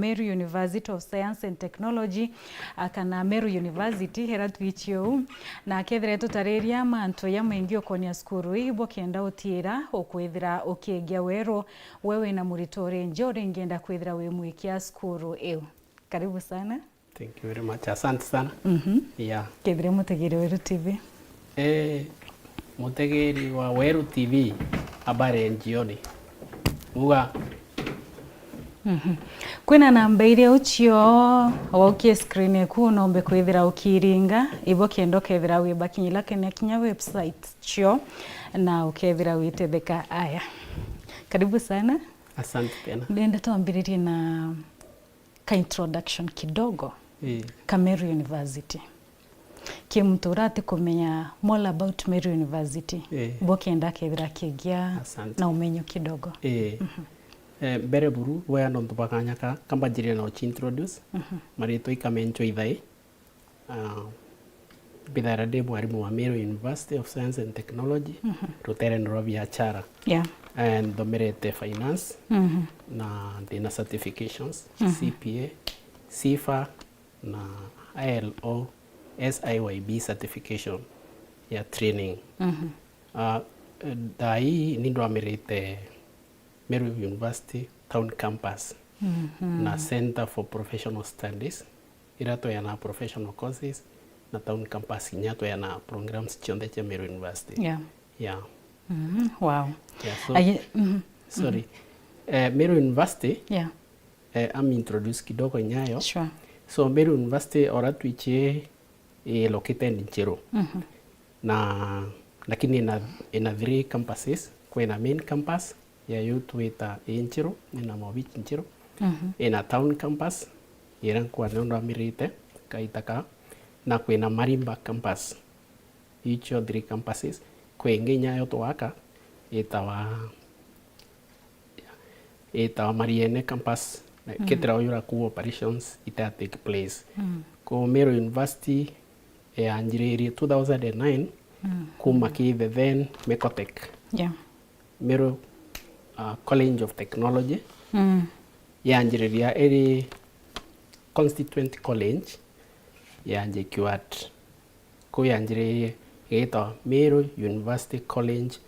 Meru University of Science and Technology kana Meru University hera twichio na kethire tutariria manto ya maingi okonia skuru ibo kenda utira okwithira ukiengia wero wewe na muritore njore ngenda kwithira we mwikia skuru eu. Karibu sana. Thank you very much. Asante sana. Yeah. Kethire mutegeri Weru TV. Mutegeri wa Weru TV habari njioni. Uga. Kwina namba iria uchio waukie screen eku nombe kwithira ukiringa ibo kendo kethira we bakinyila kinya website chio na ukethira witetheka aya. Karibu sana. Asante tena. Ndenda tuambiririe na ka introduction kidogo. Ka Meru University. Kimturati kumenya more about Meru University. Bokenda kethira kigia na umenyo kidogo. Bere buru wea nonto bakanyaka kambajire na uchi introduce marito ikamencho ithai bidara de mwarimu wa Meru University of Science and Technology rutere nro biashara and domerete finance na dina certifications CPA CIFA na ILO SIYB certification ya training dai nindo amerete Meru University Town Campus na Center for Professional Studies irato ya na professional courses na Town Campus inyato ya na programs chonde cha Meru University. Wow. Sorry. Meru University I'm introduce kidogo nyayo. Sure. So Meru University oratu iche located in Nchero. Na lakini ina 3 campuses kwa main campus ya youth wita Nchero na Mobich Nchero. Ina town campus iran kwa nondo amirite kaitaka na kwena Marimba campus. Icho 3 campuses kwenge nyayo to waka itawa Mariene campus ketera yura ku operations ita take place. Ko Meru University anjiriri 2009 kumaki the then Mecotech. Meru College of Technology. Yanjiriria eri constituent college yanje kiwat ko yanjiri ito Meru University College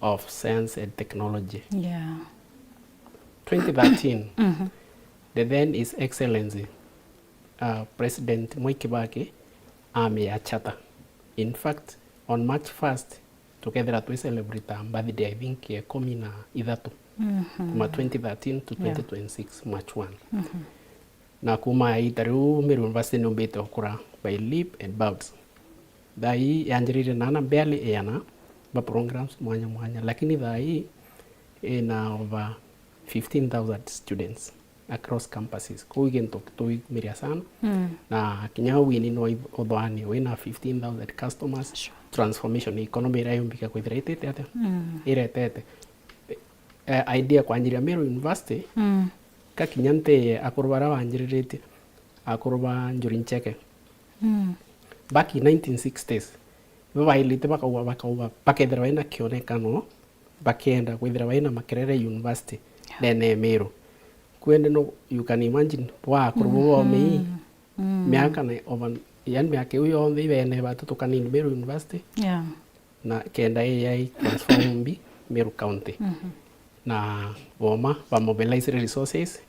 of Science and Technology. 2013 the then His Excellency President Mwai Kibaki ameyachata. In fact on March 1st together we celebrate birthday I think ya 13 kuma 2013 to 2026 March 1 na kuma itaru Meru University nombete okura by leap and bounds dai yanjirire nana barely yana ba programs mwanya lakini dai ina over 15,000 students across campuses ko weekend to miria sana na kinya wini no odwani wina 15,000 customers transformation economy rayo mbika ko itete ate iretete idea kwa njira Meru University ka kinyante akorwara wanjirirete akorwa njurincheke back in 1960s baba ilite baka pakethera waina kionekano bakenda kwithira waina Makerere University nene Meru kwende no you can imagine wa kurwo me miaka na over yan miaka uyo thibene batutu kanini Meru University na kenda yai transform bi Meru County na boma ba mobilize resources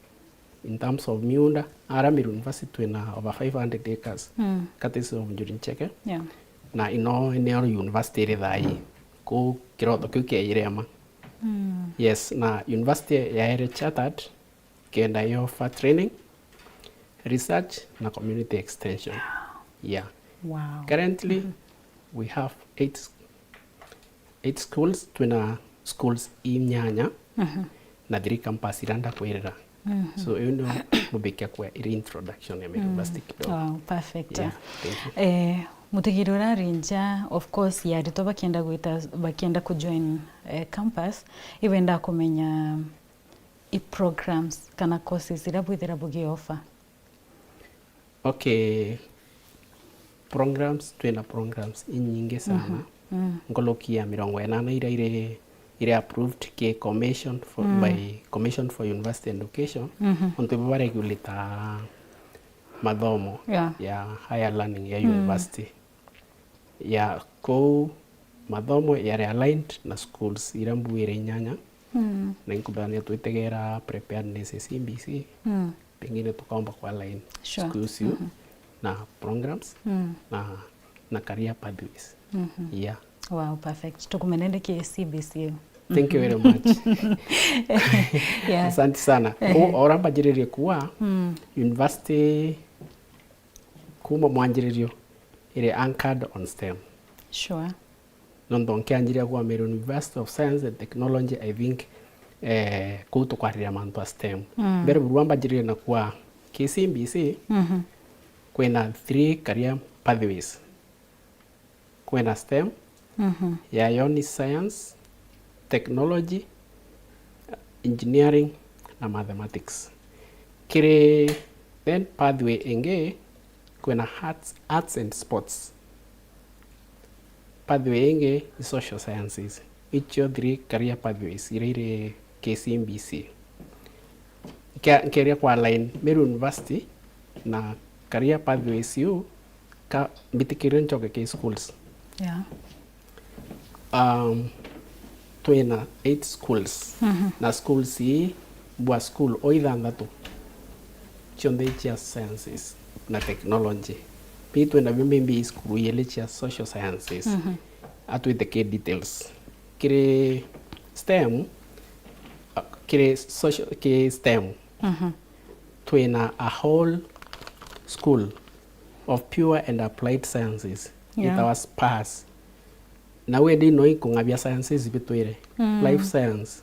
in terms of miunda ara Meru University na over 500 acres katis of Njurincheke na ino eneo university ridai ko kiroto kuke irema yes na university ya ere chartered kenda yo for training research na community extension. Wow. Currently we have 8 schools twina schools imnyanya na 3 campus iranda kwirira so you know mubekia kwa introduction ya university kidogo. Wow, perfect. Mutegiro rarinja of course yarito bakienda kujoin campus ibenda kumenya programs kana courses irabwithira bugi offer. Okay, programs twina programs inyingi sana ngolokia 80 ira ire approved ke commission for by Commission for University Education onto baba regulate mathomo ya higher learning ya university ya ko mathomo yare aligned na schools irambuire nyanya na inkubania tuitegera preparedness CBC pengine tukaomba kwa line schools na programs na career pathways. Yeah. Wow, perfect. Tukumenende ki CBC. Thank you very much. Asante sana. Oramba jirire kuwa university kuma mwanjiririo ire anchored on STEM. Sure. Nondo nkianjiria kuwa Meru University of Science and Technology, I think kuto kwa mantu STEM. Bere buruamba jirire na kuwa KCBC kwena 3 career pathways. Kwena STEM, ya yoni science, technology, engineering na mathematics. Kire then pathway enge kwena arts and sports. Pathway enge social sciences. Icho 3 career pathways ire KCBC. Keria kwa line Meru University na career pathways yu ka bitikiren choke ke schools. Yeah. Twina 8 schools. Na schools yi bua school oithanthatu chionde chia sciences na technology. Pi twina bimbi school yele chia social sciences. Atwite ke details. Kire STEM kire social ke STEM. Twina a whole school of pure and applied sciences. It was pass. Na wedi no ikungabia sciences bitwire. Life science.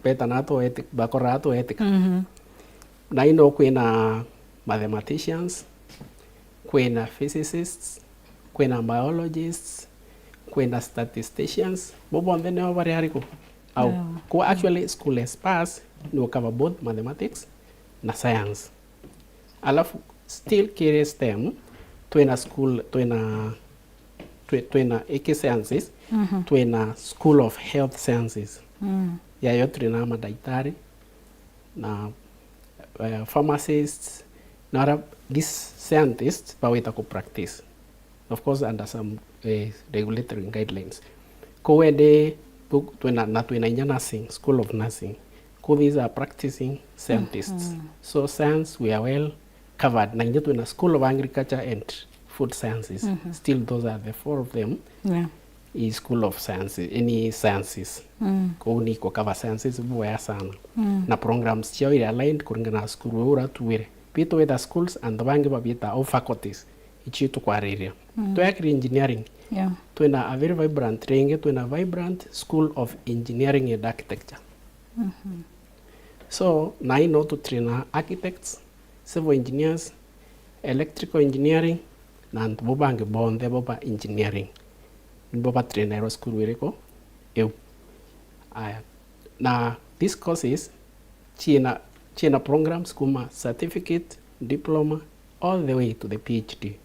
Beta nato ethic, bakorato ethic. Na ino kwena mathematicians, kwena physicists, kwena biologists, kwena statisticians. Bobo ndene obari hariko. Au ko actually school as pass no cover both mathematics na science. Alafu still kire STEM twena school twena eke sciences twena school of health sciences. Ya yotre na madaitari na pharmacists na these scientists bawita ko practice, of course under some regulatory guidelines. Ko wede twena inya nursing, school of nursing. Ko these are practicing scientists. So science we are well covered. Na twena school of agriculture and food sciences. Still those are the 4 of them. Is school of sciences, any sciences. Ko ni ko cover sciences buya sana. Na programs chao ira aligned kuringana school ura tuwire. Pito with the schools and the bangi babita au faculties. Ichi to kwa area. To yakri engineering. Twena a very vibrant renge, twena vibrant school of engineering and architecture. So na ino to train architects, civil engineers, electrical engineering, na bobange bonde boba engineering. Boba trainer school wireko eu. Na these courses china programs kuma certificate, diploma, all the way to the PhD.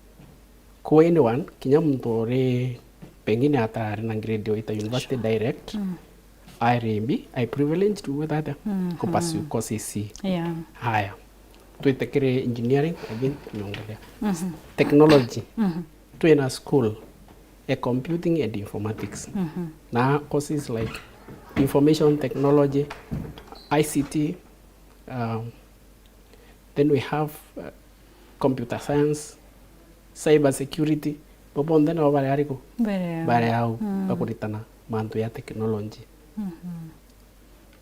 Kwa anyone kinyamtore pengine atari na grade oita university direct. I privileged with that ko pursue courses. Haya. Tuitekere engineering again nyongelea. Technology. Twena school a computing and informatics. Na courses like information technology, ICT, then we have computer science, cyber security. Bobo ndene wa bale ariko bale au bakuritana mantu ya technology.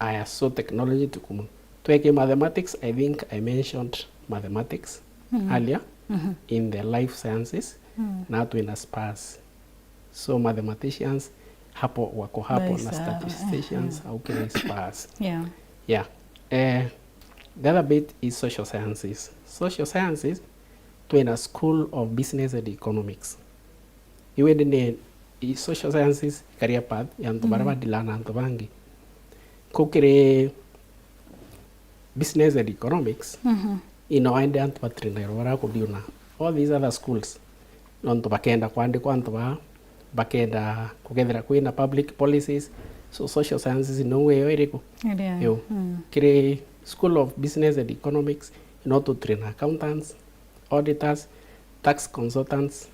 Aya, so technology tukumu. Tweke mathematics, I think I mentioned mathematics earlier in the life sciences. Na twina spas. So mathematicians hapo wako hapo na statisticians au kile spas. The other bit is social sciences. Social sciences twina school of business and economics. Iwe dene social sciences career path ya ntobaraba dilana ntobangi. Kukire business and economics inoende antwatrina wara kudiuna all these other schools nonto bakenda kwande kwanto ba bakenda kugethera kwina public policies so social sciences no way iriku yo kire School of Business and Economics to train accountants, auditors, tax consultants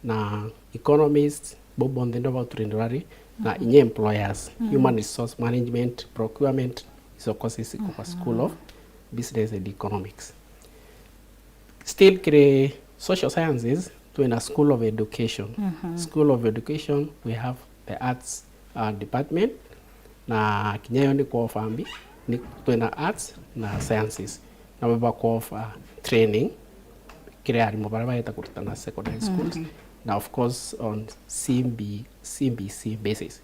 na economists bobo ndendo ba trainrari na inye employers human resource management procurement iso courses kwa School of Business and Economics. Still kire social sciences to in a School of Education. School of Education we have the arts department na kinyayo ni kwa fambi ni tuena arts na sciences na baba kwa training kire arimo bara baita kurutana secondary schools na of course on CBC basis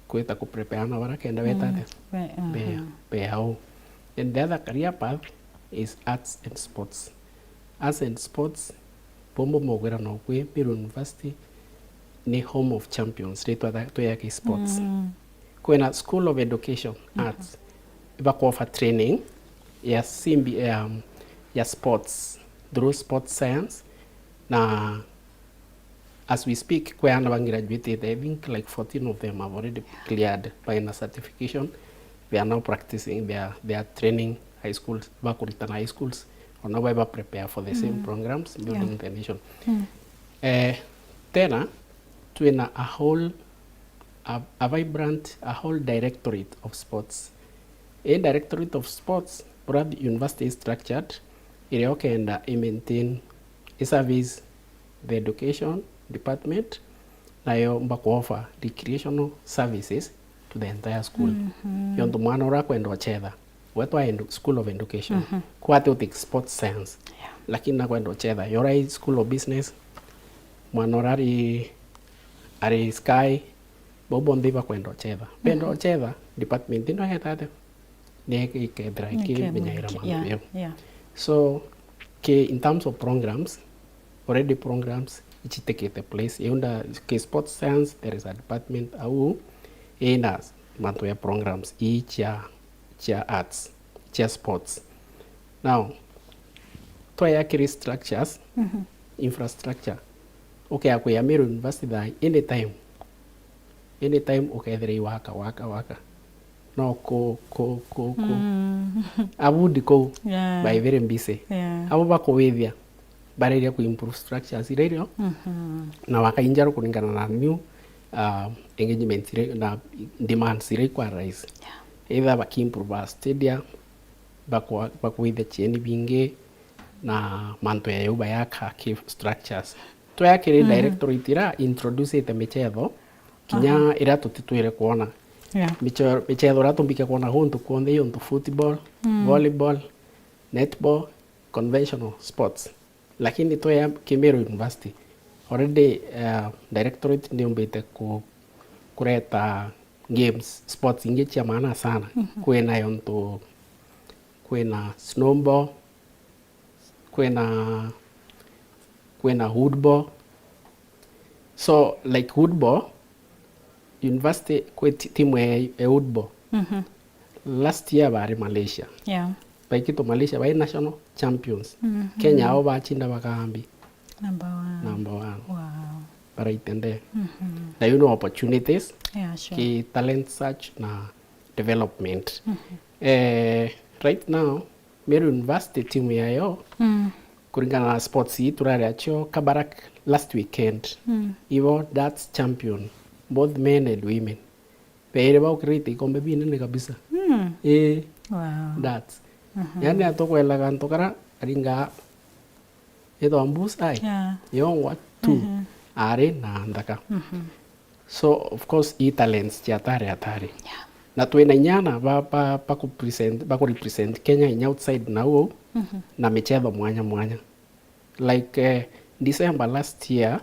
kuita ku prepare na bara kenda beta be how. And the other career path is arts and sports. Arts and sports pombo mogera no kwe Meru University ni home of champions reto to yake sports. Kwena School of Education arts bako offer training ya ya sports through sports science na as we speak kwena bang graduated I think like 14 of them have already cleared by a certification. They are now practicing their training high schools bakuritana high schools or now we prepare for the same programs building the nation. Tena tuena a vibrant whole directorate of sports. A directorate of sports Brad University is structured ilioke and maintain a service the education department na yo mbako offer recreational services to the entire school. Yondo mwana ora kwenda ochedha wetwa School of Education kwate utik sports science lakini na kwenda ochedha yora School of Business mwana ora ari sky bobo ndiva kwenda ochedha pendo ochedha department ino hetate ne ke dry ke binyaira mambo. So in terms of programs already programs which take the place under sports science there is a department au enas manto ya programs each ya arts ya sports. Now to ya kiri structures infrastructure okay akwe ya Meru University that anytime okay there waka no ko abudi ko by very busy abo bako withia bareria ku improve structures irerio na wakainjaro kulingana na new engagement na demands kwa rise either baki improve stadia bako withia cheni binge na manto ya yuba yaka key structures to yake directorate ira introduce the mechetho kinya ira tutitwire kuona michetho ratumbike kuona huntu kuonde yonto football volleyball netball conventional sports lakini to ya Meru University already directorate ndio mbete kureta games sports inge cha maana sana kwena yonto kwena snowball kwena woodball. So like woodball university kwa timu ya woodball last year bari Malaysia baikito Malaysia by national champions Kenya ao bachinda bakambi number one. Wow. Para itende na you know opportunities ki talent search na development. Right now Meru University timu yayo kulingana na sports hii turare acho Kabarak last weekend ivo that's champion both men and women pere ba ukriti ikombe binene kabisa Wow. that's yani atokwela kantokara aringa edo ambus ai yongwa tu are na ndaka so of course e talents ya atari na tuena nyana ba ku represent Kenya in outside now na michetho mwanya like December last year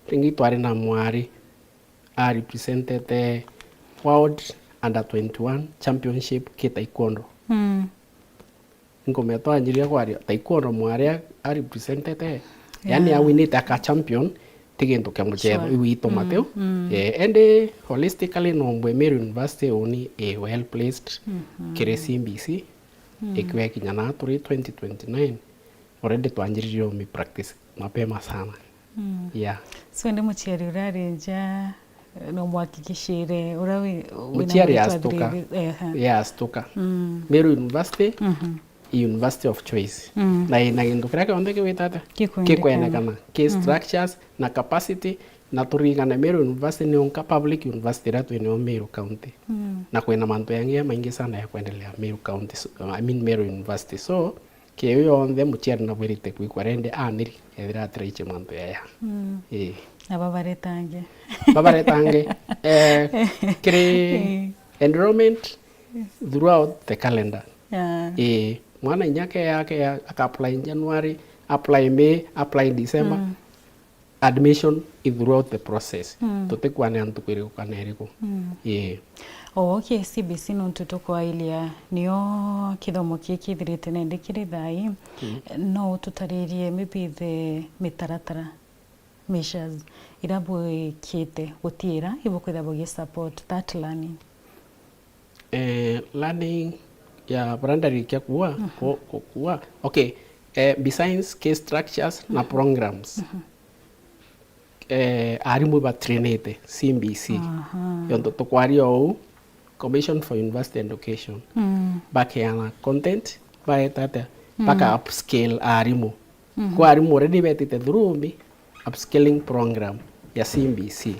tingi twari na mwari I represented the World Under 21 Championship ki taekwondo ngome to anjiria kwa taekwondo mwari I represented yani awinite aka champion tigento kya mchetho iwito Mateo and holistically no Meru University only a well placed kire CBC ekwe kinyana turi 2029 already tuanjirio mi practice mapema sana Yeah. So ndi muciari urarenja no mwakikishire urawi Muciari astuka. Yeah, astuka. Meru University, University of Choice. Na gindu kiria kionthe kiwitata kikwendekana ki structures na capacity na turigana Meru University ni onka public university ratu ni Meru County. Na kwina mantu yangi maingi sana ya kuendelea Meru County, I mean Meru University. So kiyo yonthe muciari na bwirite kwikwarende aniri ethira atiriche mantu ya ababaretange kiri enrollment throughout the calendar. Mwana inyake yake aka-apply in January, apply May, apply December. Admission is throughout the process. Tutikwane antukwiri kukaneriko. Okay, CBC nuntu tukwailia niyo kithomo kithirite nendekire thai no tutaririe maybe the mitaratara measures irabwikite gutira ibukwithagwo gi support that learning. Learning ya primary kia kuwa okay, besides case structures na programs arimu ba trainete CBC yonto tukwaria ou Commission for University Education bakiana content baetata baka upscale arimu kwa arimu already betite through upscaling program ya CBC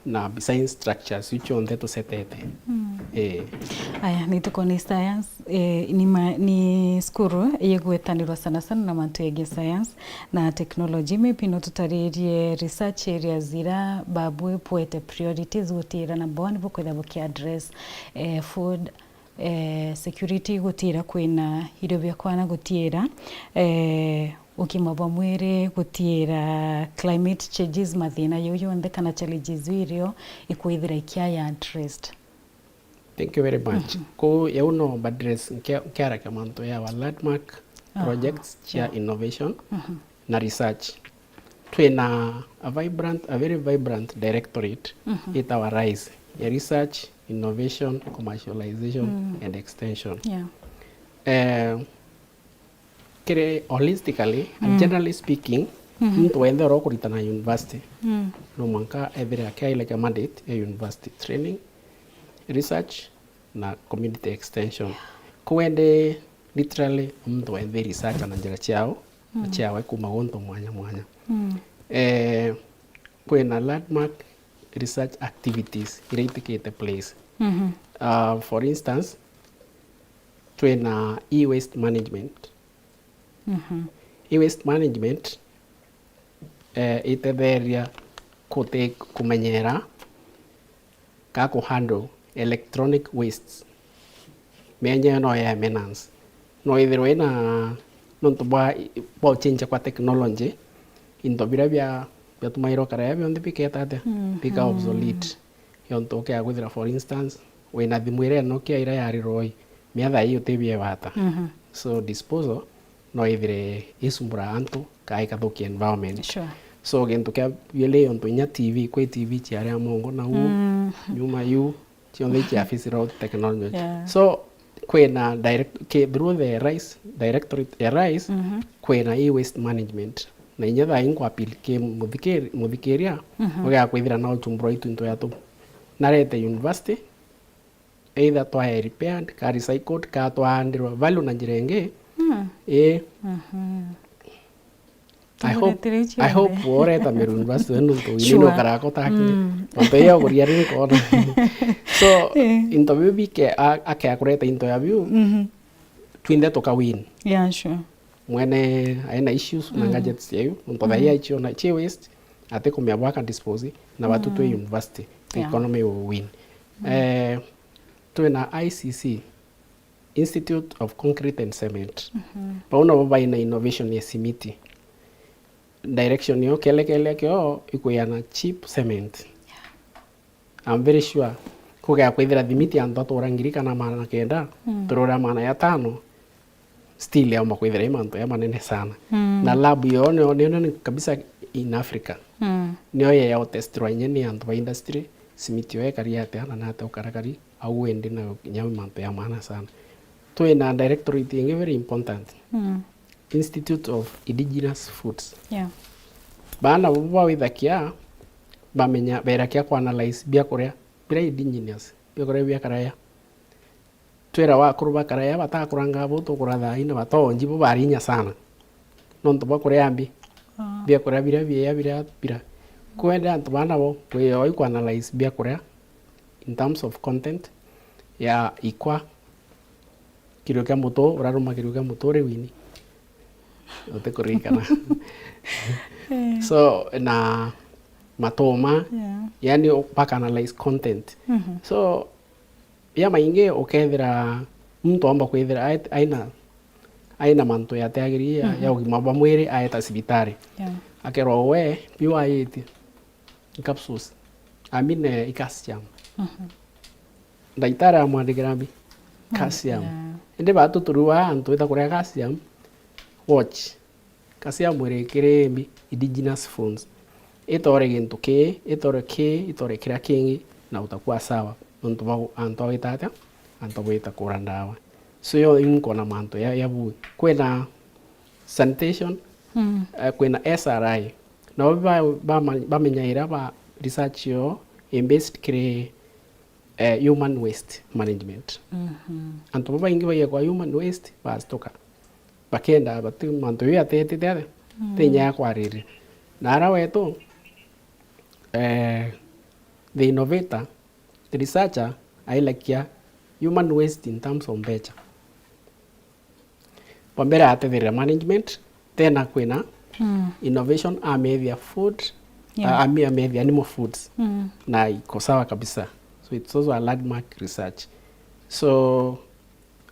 na besides structures icho ndeto setete. Aya nituko ni science ni skuru yegwetanirwa sana na mantu ya science na technology maybe no tutaririe research areas ira babwe poete priorities gutira na boni bukwitha buki address food security gutira kwina irio bya kwana gutira ukima bwa mwiri gutira climate changes mathina yoyonde kana challenges wirio ikuithira ikia addressed. Thank you very much. Ko yauno badress kiara kamanto ya wa landmark projects chia innovation na research. Twina a very vibrant directorate it our rise ya research, innovation, commercialization and extension. Kire holistically and generally speaking mtu wende rokurita na university no manka every akaile mandate ya university training, research na community extension. Kuende literally mtu wende research na njira chiao na chiao kuma gonto mwanya kwena landmark research activities ireitikite place. For instance twena e-waste management. E-waste management itetheria kumenyera kako handle electronic wastes menye no ya maintenance no ithirwe na nonto bwa change kwa technology into bira bya tumairo kara bya ndi piketa pika obsolete yonto kya gwithira for instance wena thimwire no kya ira yari roi miatha iyo tebie bata so disposal no ithire isumbura antu kai kathoki environment. So gento kya yele yonto nya TV kwa TV chiari amongo na nyuma yu chionde cha physical technology. So kwena through the RISE directorate ya RISE kwena e-waste management na inyatha ingwa apilike muthikeria oga kwithira na chumbro itu into yato narete university either twa repaired ka recycled ka twa andirwa value na jirenge I hope oreta Meru University wenu to ino karako takini onteya kuriari ko so into bibi ke ake akureta into ya view twinde toka win mwene aina issues na gadgets yeyu ontoda ya icho na che waste ate kumya bwaka dispose na watu to university the economy will win. Twena ICC Institute of Concrete and Cement pauna baba ina innovation ya simiti direction yo kele kyo ikuyana cheap cement. I'm very sure kuga kwithira thimiti anto turangirika na mana kenda turora mana ya tano still ya makwithira imanto ya manene sana na lab yo ne kabisa in Africa nio ya testwa nyeni anto industry simiti yo kariate ana na ta ukarakari au ende na nyama manto ya mana sana. Twina directorate very important Institute of Indigenous Foods. bana bo withakia bamenya berakia kwa analyze bia kuria bira indigenous bia kuria bia karaya twera wa kuruba karaya batakuranga bo to kuratha ina batonji bo barinya sana nonto ba kuria ambi bia kuria bira kwenda antu bana bo kwe ku analyze bia kuria in terms of content ya ikwa kiru kia muto uraruma kiru kia muto rewini ote kurikana so na matoma yani paka analyze content so ya mainge ukethira mtu amba kwethira aina manto ya teagiri ya ugima bwa mwiri aeta sibitari akero we biwa yiti capsules amine ikasiam ndaitara amwandikirambi calcium ende batu turua antu ita kuria calcium watch calcium mwiri kirembi indigenous foods itore gintu ki itore kira kingi na utakuwa sawa antu awitata antu awita kura ndawa so yo inkona manto ya bui kwena sanitation kwena SRI na ba menyaira ba research yo based kire human waste management antu baba ingi baye kwa human waste bastoka bakenda batu manto ya tete tenya kwa riri na ara wetu the innovator the researcher ailakia human waste in terms of better pambera atethera management tena kwena innovation amethia food amethia animal foods na iko sawa kabisa so it's also a landmark research so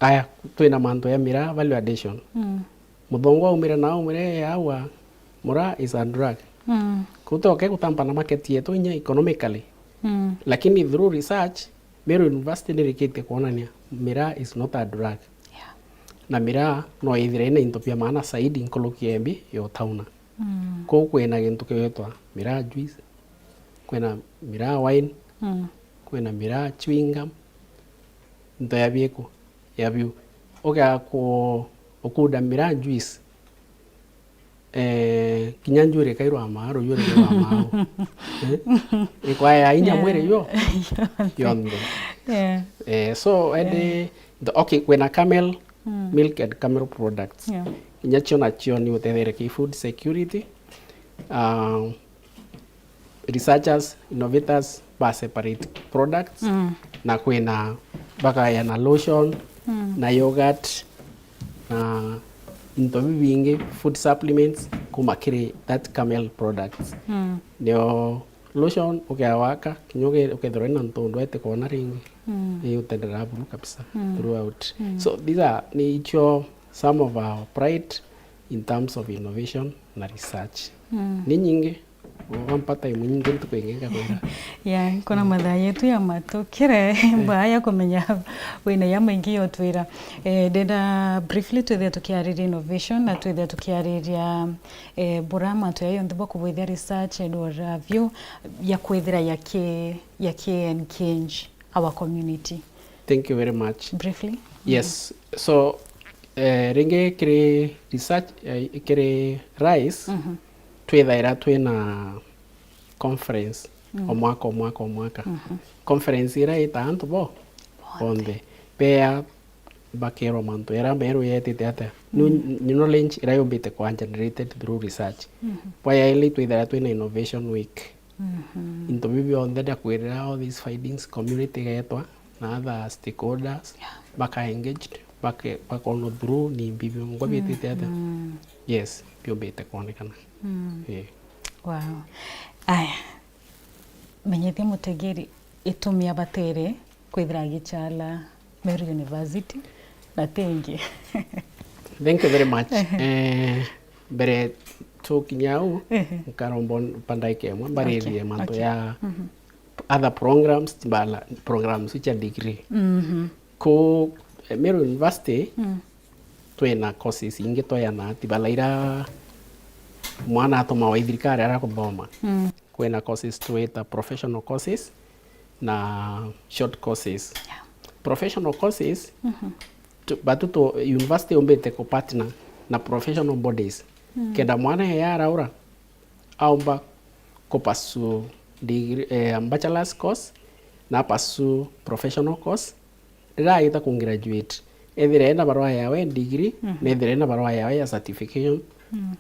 aya twina manto ya mira value addition muthongo umire na umire yawa mura is a drug kutoke kutampa na market yetu nya economically lakini through research Meru University nirikite kuonania mira is not a drug na mira no ithire ina intopia maana saidi nkoloki embi yo tauna ko kwena gintu kietwa mira juice kwena mira wine kwena mira chewing gum ndo yabieko yabiu oga ko okuda mira juice kinyanjure kairo amaro yore wa mao ikwa ya inya mwere yo yondo so okay kwena camel milk and camel products inyacho na chioni uthethere ki food security researchers innovators ba separate products na kwena baka ya na lotion na yogurt na into bingi food supplements kumakiri that camel products ndio lotion ukawaka kinyoge ukethora na ntondo ete kona ringi utendera bulu kabisa throughout so these are some of our pride in terms of innovation na research ni nyingi wampata imunyingi tukwengeka kwera ya kona mathaa yetu ya matukire mbaya kumenya wina ya maingi yo twira denda briefly twithia tukiariria innovation na twithia tukiariria burama tuyayo ndbo kubwithia research and review ya kwithira ya engage our community. Thank you very much. Briefly. Yes. So ringe kire research kire rise twithaira twina conference omwaka conference ira ita antu bo onde pea bakero manto era mero yetete ata knowledge ira yombite kwa generated through research paya ile twithaira twina innovation week into bibi on that kwira all these findings community getwa na other stakeholders baka engaged baka on through ni bibi ngwa bitete ata yes yombite kuonekana wow aya menyethia mutegeri itumia batere kwithira gichala Meru University na tengi. Thank you very much. Bere tukinyau karombo pandaike mwa baririe manto ya other programs which are degree. Ko Meru University twina courses ingi toyana tibalaira mwana atoma wa thirikari arakuthoma kwina courses twita professional courses na short courses professional courses batuto university ombete ko partner na professional bodies kenda mwana ya araura aumba ko pasu degree bachelor's course na pasu professional course rira ita ku graduate ethire na barua yawe degree na ethire na barua yawe ya certification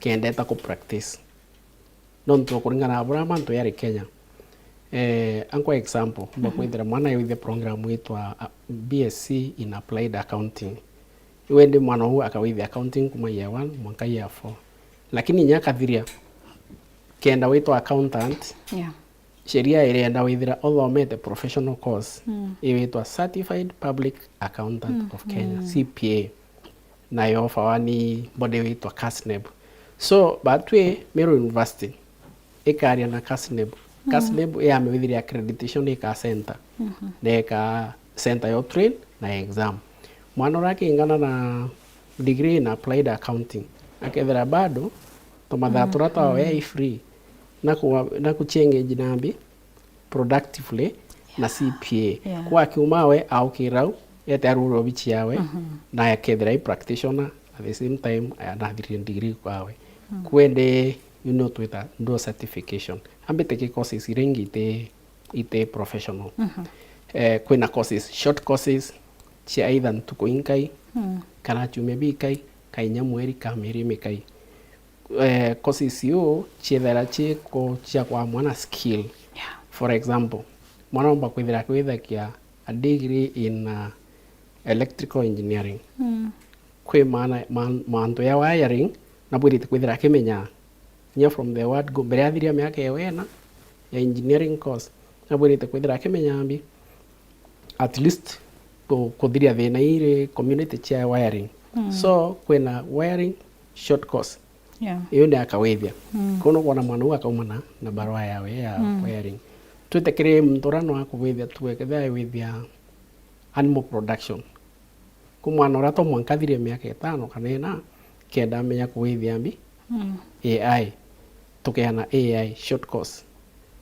kendeta ku practice nonto kuringana abura manto yari Kenya anko example bakwithira mwana yoithe program witwa BSc in applied accounting wende mwana huu akawithe accounting kuma year 1 mwaka year 4 lakini nyakathiria kenda witwa accountant sheria irenda withira othomete professional course iwitwa certified public accountant of Kenya CPA na yo fawani body witwa CASNEB so batwe Meru University ikaria na CASNEB CASNEB ya mewithiria accreditation ika center na ika center yo train na exam mwana rake ingana na degree in applied accounting akethira bado tomathatura tawe free na kuchengage nambi productively na CPA kwa kiumawe au kirau yetaruro bichi yawe na yakethira i practitioner at the same time na degree kwawe kwende twita ndo certification ambite ke courses irengi ite professional kwina courses short courses chia either ntuko inkai kana chumebi kai nyamweri kameri mekai courses yo chiethera chiko chia kwa mwana skill for example mwana omba kwithira kia a degree in electrical engineering kwe manto ya wiring na bwirite kwithira kimenya nya from the word go mbere athiria miaka ewena ya engineering course na bwirite kwithira kimenya ambi at least kuthiria thina ire community chia wiring so kwena wiring short course iyo ndi akawithia kono kona mwana uga kaumana na barua yawe ya wiring tutekere mtorano wa kuwithia tuwekethia withia animal production kumwana urato mwankathiria miaka 5 kanena kenda menya kuwithia ambi AI tukeana AI short course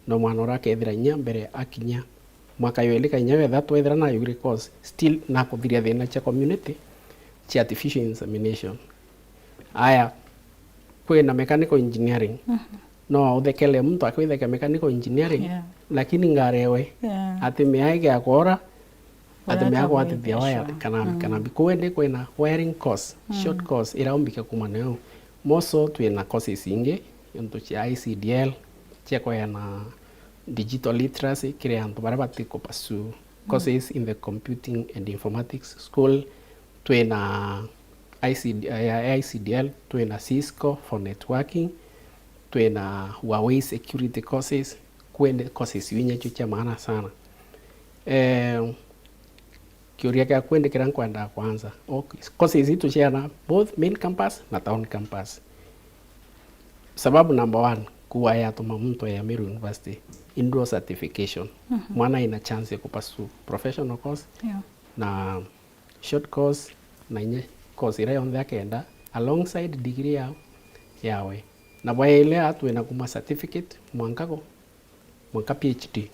no mwana urakethira nya mbere akinya mwaka yoeleka nya wetha twethira na yugri course still na kuthiria thina cha community cha artificial insemination aya kwena mechanical engineering no uthekele mtu akwitheka mechanical engineering lakini ngarewe ati meaige akora ati meago ati thia waya kana bikwende kwena wiring course short course iraumbika kumaneo moso twena courses inge yonto cha ICDL cha kwena digital literacy kire anto bara batiko pasu courses in the computing and informatics school twena ICDL twena Cisco for networking twena Huawei security courses kwende courses winya chucha maana sana kiuria kya kwende kiran kwenda kwanza courses hitu chiana both main campus na town campus sababu number 1 kuwa ya tuma mtu ya Meru University indoor certification mwana ina chance ya kupasu professional course na short course na nye course ira yonde akenda alongside degree yawe na bwaile atwena kuma certificate mwanka PhD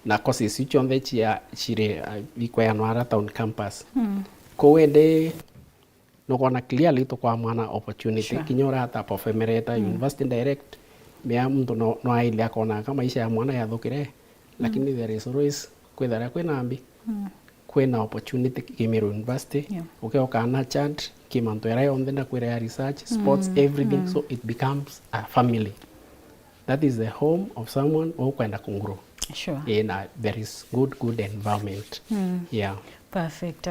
na courses icho onde chia chire bikwaya no ara town campus ko wende no kona clearly to kwa mwana opportunity kinyora hata pofemereta university direct mea mtu no aile akona kama maisha ya mwana yathukire lakini there is always kwethara kwena ambi kwena opportunity Meru University ukana chat kimanto era on the kwera research sports everything so it becomes a family that is the home of someone who kwenda kungro and there is good environment perfect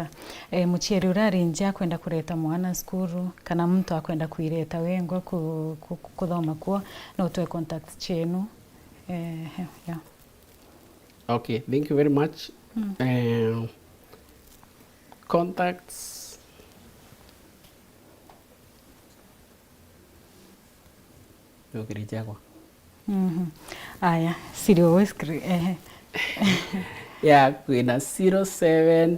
muchieri urarinja kwenda kureta mwana skuru kana mtu akwenda kuireta wengo kuthoma kuo no tuwe contact chenu okay thank you very much contacts ukirichakwa aya sirio weskri ya kwina 07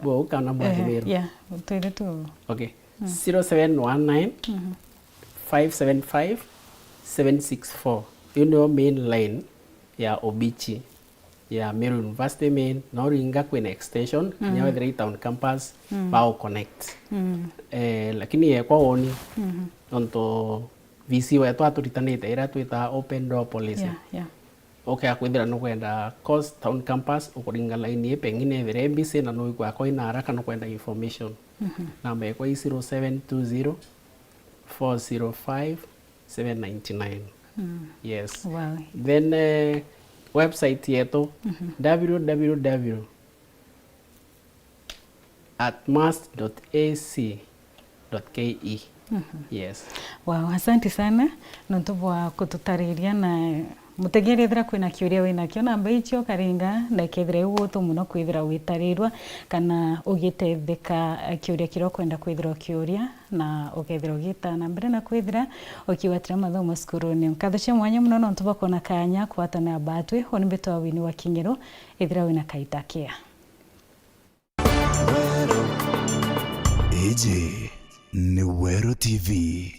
bo kana mwathimero utwire tu okay 0719 575 764 you know main line ya Obichi ya Meru University main no ringa kwina extension nyawe the town campus bao connect lakini ye kwa oni onto VC wetu aturitanite ira twita open door policy. Okay, kwithira no kwenda course town campus ukuringa line pengine vere MBC na no kwa koina haraka no kwenda information. Namba yako 0720 405 799. Yes. Wow. Then website yetu www.atmast.ac.ke. Yes. Wow, asante sana notubwa kututariria na mutegere thira kwina kiuria wina kio namba icio karinga na kethire ugutu muno kwithira witarirwa kana ugitetheka kiuria kiro kwenda kwithira kiuria na ukethira ugita na mbere na kwithira ukiwatira mathomo skuruni nkathoche mwanya muno notubwa kona kanya kwatana batwe oni betwa wini wa King'ero ithira wina kaitakia Eje ni Wero TV.